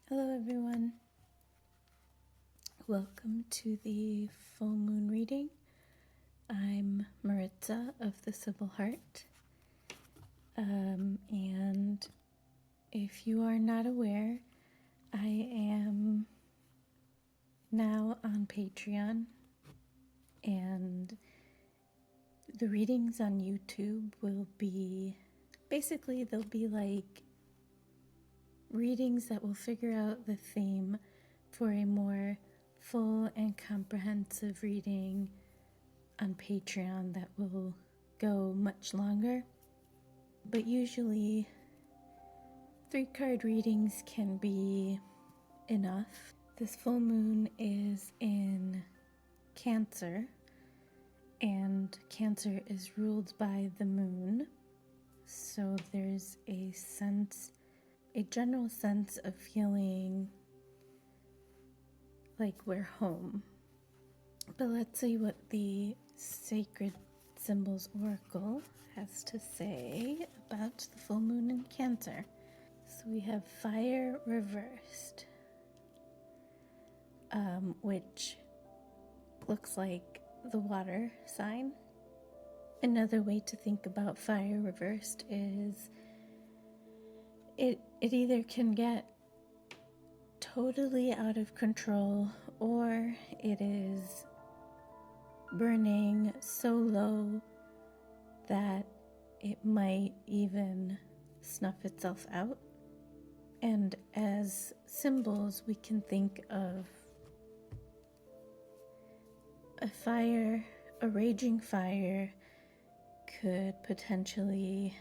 Hello everyone, welcome to the full moon reading. I'm Maritza of the Civil Heart, and if you are not aware, I am now on Patreon, and the readings on YouTube will be, basically they'll be like readings that will figure out the theme for a more full and comprehensive reading on Patreon that will go much longer. But usually 3-card readings can be enough. This full moon is in Cancer, and Cancer is ruled by the moon. So there's a general sense of feeling like we're home. But let's see what the Sacred Symbols Oracle has to say about the full moon in Cancer. So we have fire reversed, which looks like the water sign. Another way to think about fire reversed is it either can get totally out of control, or it is burning so low that it might even snuff itself out. And as symbols, we can think of a fire, a raging fire could potentially,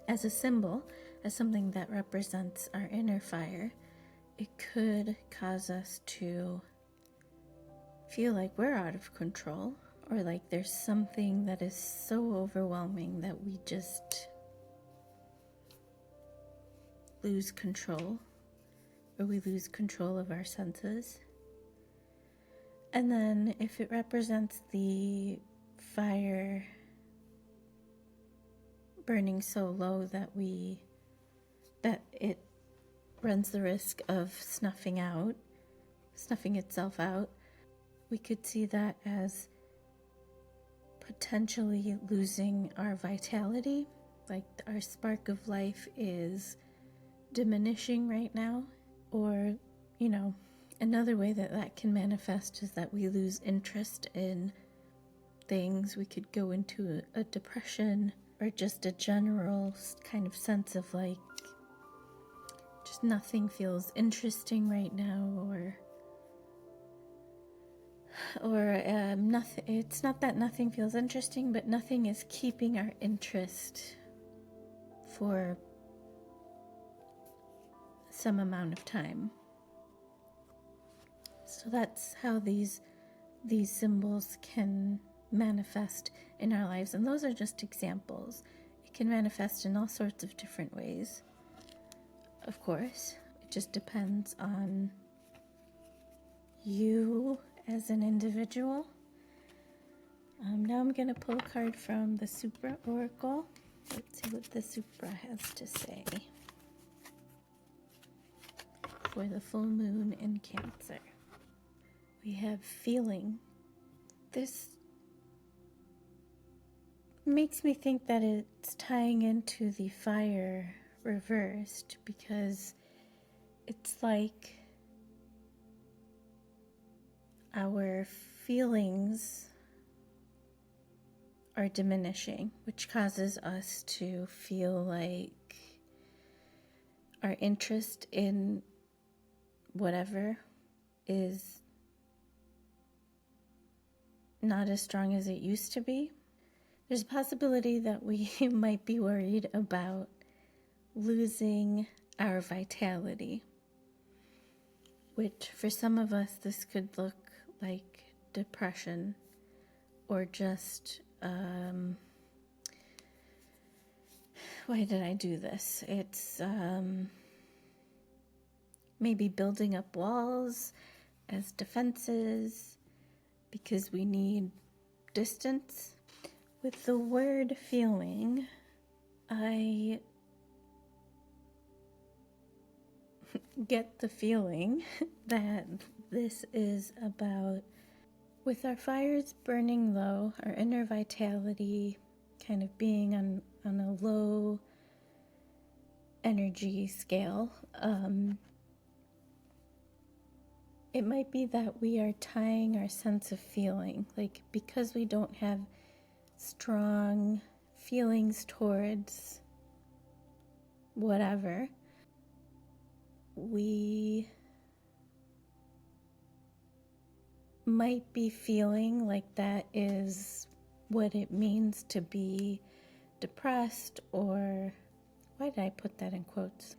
as a symbol, as something that represents our inner fire, it could cause us to feel like we're out of control, or like there's something that is so overwhelming that we just lose control, or we lose control of our senses. And then if it represents the fire burning so low that it runs the risk of snuffing itself out, we could see that as potentially losing our vitality, like our spark of life is diminishing right now. Or, another way that can manifest is that we lose interest in things. We could go into a depression, or just a general kind of sense of like, just nothing feels interesting right now, or nothing. It's not that nothing feels interesting, but nothing is keeping our interest for some amount of time. So that's how these symbols can manifest in our lives, and those are just examples. It can manifest in all sorts of different ways. Of course, it just depends on you as an individual. Now I'm going to pull a card from the Supra Oracle. Let's see what the Supra has to say for the full moon in Cancer. We have feeling. This makes me think that it's tying into the fire reversed, because it's like our feelings are diminishing, which causes us to feel like our interest in whatever is not as strong as it used to be. There's a possibility that we might be worried about losing our vitality, which for some of us this could look like depression, or just why did I do this? It's maybe building up walls as defenses because we need distance. With the word feeling, I get the feeling that this is about, with our fires burning low, our inner vitality kind of being on a low energy scale, it might be that we are tying our sense of feeling, like because we don't have strong feelings towards whatever, we might be feeling like that is what it means to be depressed, or why did I put that in quotes?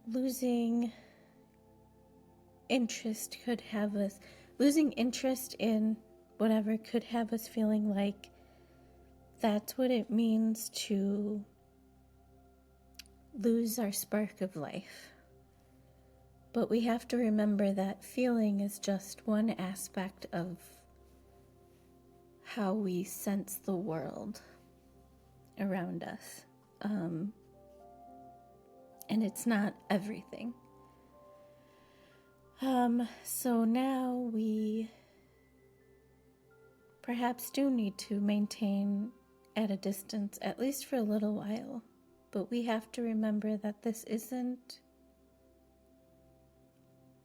Losing interest losing interest in whatever could have us feeling like that's what it means to lose our spark of life. But we have to remember that feeling is just one aspect of how we sense the world around us. And it's not everything. So now we perhaps do need to maintain at a distance, at least for a little while. But we have to remember that this isn't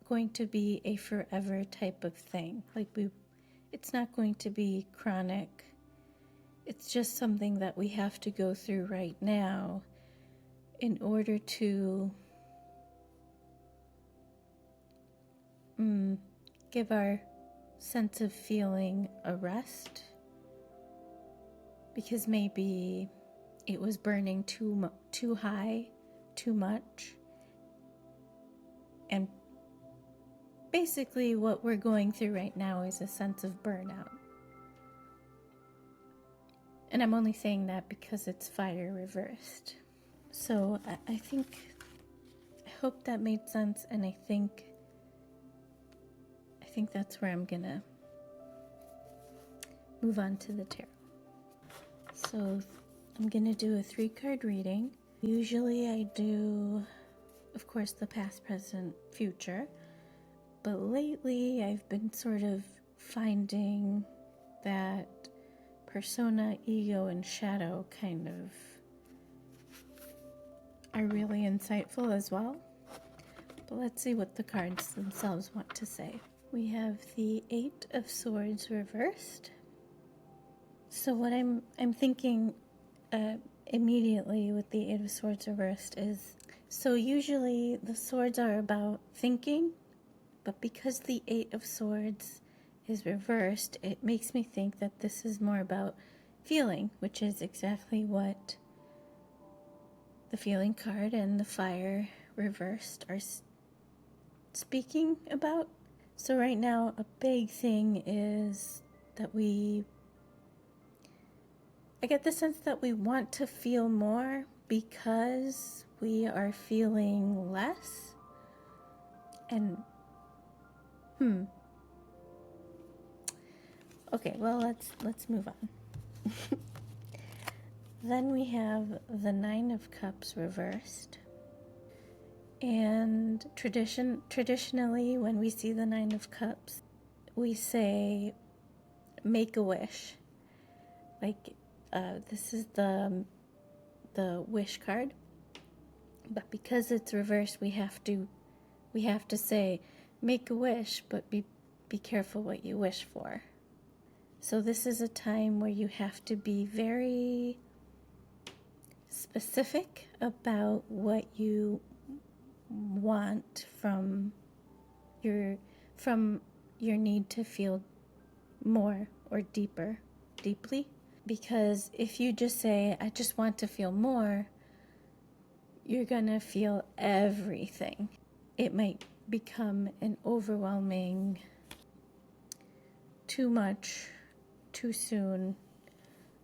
going to be a forever type of thing. It's not going to be chronic. It's just something that we have to go through right now in order to give our sense of feeling a rest, because maybe it was burning too high, too much, and basically what we're going through right now is a sense of burnout. And I'm only saying that because it's fire reversed. So I hope that made sense, and I think that's where I'm gonna move on to the tarot. So I'm gonna do a 3-card reading. Usually I do, of course, the past, present, future, but lately I've been sort of finding that persona, ego, and shadow kind of are really insightful as well. But let's see what the cards themselves want to say. We have the 8 of Swords reversed. So what I'm thinking immediately with the 8 of Swords reversed is, so usually the swords are about thinking, but because the 8 of Swords is reversed, it makes me think that this is more about feeling, which is exactly what the feeling card and the fire reversed are speaking about. So right now, a big thing is that I get the sense that we want to feel more because we are feeling less. And, okay, well, let's move on. Then we have the 9 of Cups reversed. And traditionally, when we see the 9 of Cups, we say, make a wish. Like, this is the wish card. But because it's reversed, we have to say, make a wish, but be careful what you wish for. So this is a time where you have to be very specific about what you want from your need to feel more or deeply. Because if you just say, I just want to feel more, you're gonna feel everything. It might become an overwhelming, too much, too soon.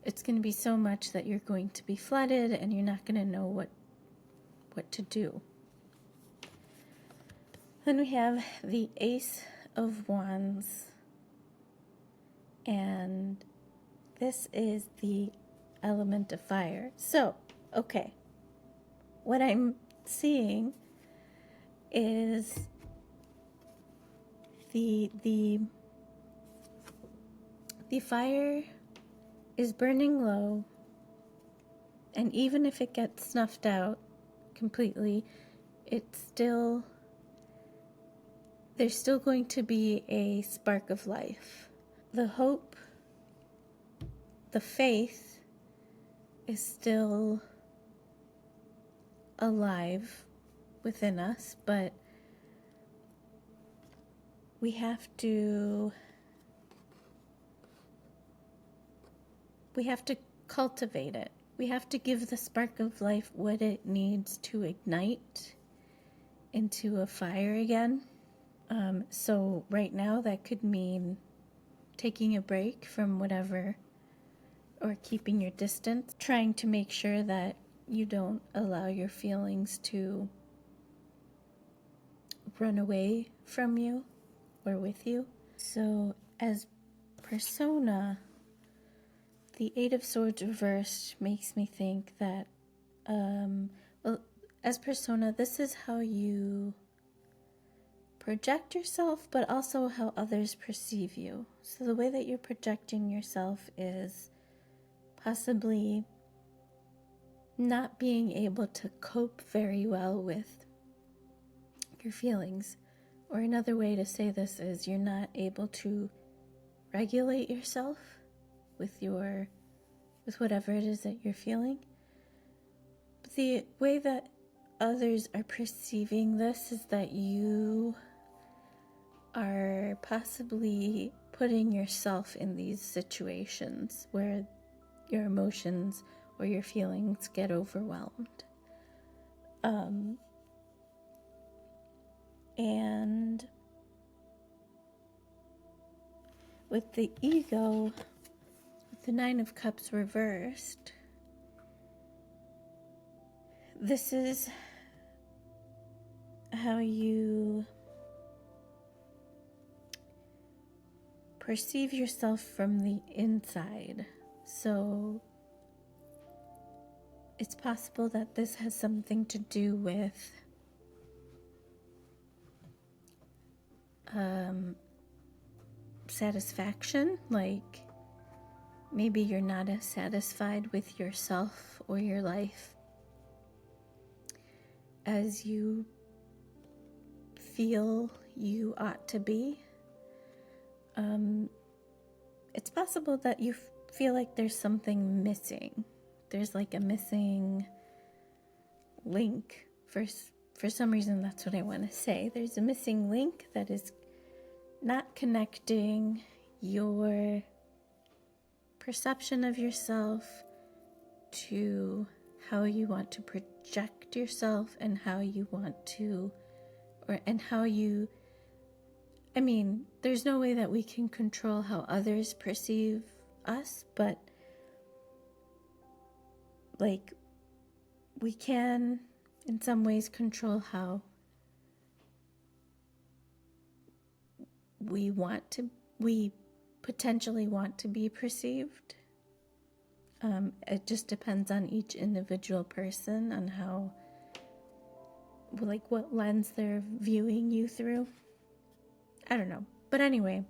It's going to be so much that you're going to be flooded and you're not going to know what to do. Then we have the Ace of Wands, and this is the element of fire. So, okay, what I'm seeing is the fire is burning low, and even if it gets snuffed out completely, there's still going to be a spark of life. The hope, the faith is still alive within us, but we have to cultivate it. We have to give the spark of life what it needs to ignite into a fire again. So right now that could mean taking a break from whatever, or keeping your distance, trying to make sure that you don't allow your feelings to run away from you or with you. So as persona, the Eight of Swords reversed makes me think that, as persona, this is how you project yourself, but also how others perceive you. So the way that you're projecting yourself is possibly not being able to cope very well with your feelings. Or another way to say this is you're not able to regulate yourself with whatever it is that you're feeling. But the way that others are perceiving this is that you are possibly putting yourself in these situations where your emotions or your feelings get overwhelmed. And with the ego, with the Nine of Cups reversed, this is how you perceive yourself from the inside. So it's possible that this has something to do with satisfaction, like maybe you're not as satisfied with yourself or your life as you feel you ought to be. It's possible that you feel like there's something missing. There's like a missing link. For some reason, that's what I want to say. There's a missing link that is not connecting your perception of yourself to how you want to project yourself and how you want to, there's no way that we can control how others perceive us, but like we can in some ways control how we potentially want to be perceived. It just depends on each individual person, on how, like, what lens they're viewing you through. I don't know. But anyway,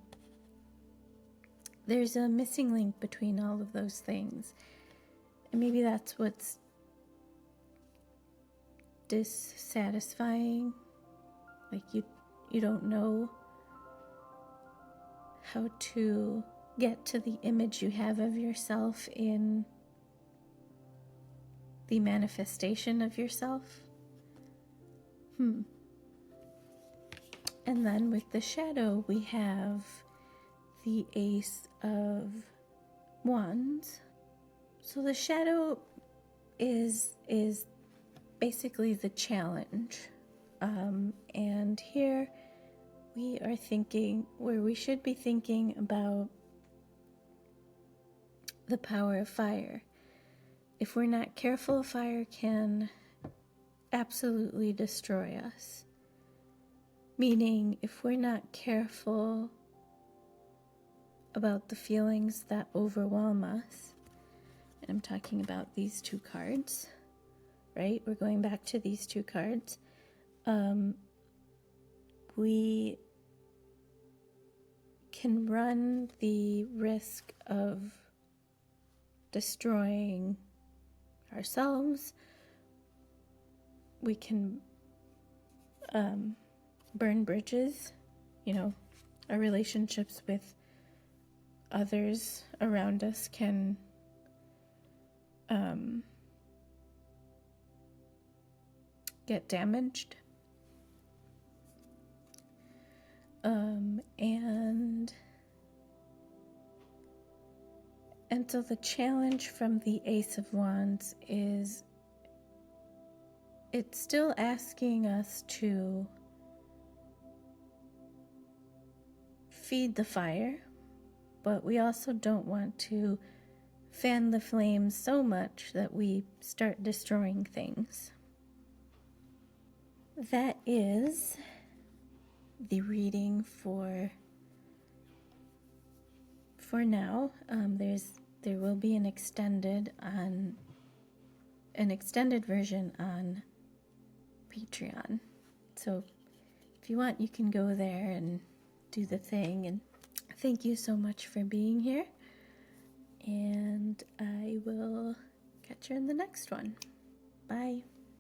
there's a missing link between all of those things. And maybe that's what's dissatisfying. Like you don't know how to get to the image you have of yourself in the manifestation of yourself. And then with the shadow, we have the Ace of Wands. So the shadow is basically the challenge. And here we are thinking, where we should be thinking about the power of fire. If we're not careful, fire can absolutely destroy us. Meaning, if we're not careful about the feelings that overwhelm us, and I'm talking about these two cards, right? We're going back to these two cards. we can run the risk of destroying ourselves. We can burn bridges, our relationships with others around us can get damaged. And so the challenge from the Ace of Wands is it's still asking us to feed the fire, but we also don't want to fan the flames so much that we start destroying things. That is the reading for now. There will be an extended version on Patreon. So if you want, you can go there and do the thing. And thank you so much for being here. And I will catch you in the next one. Bye.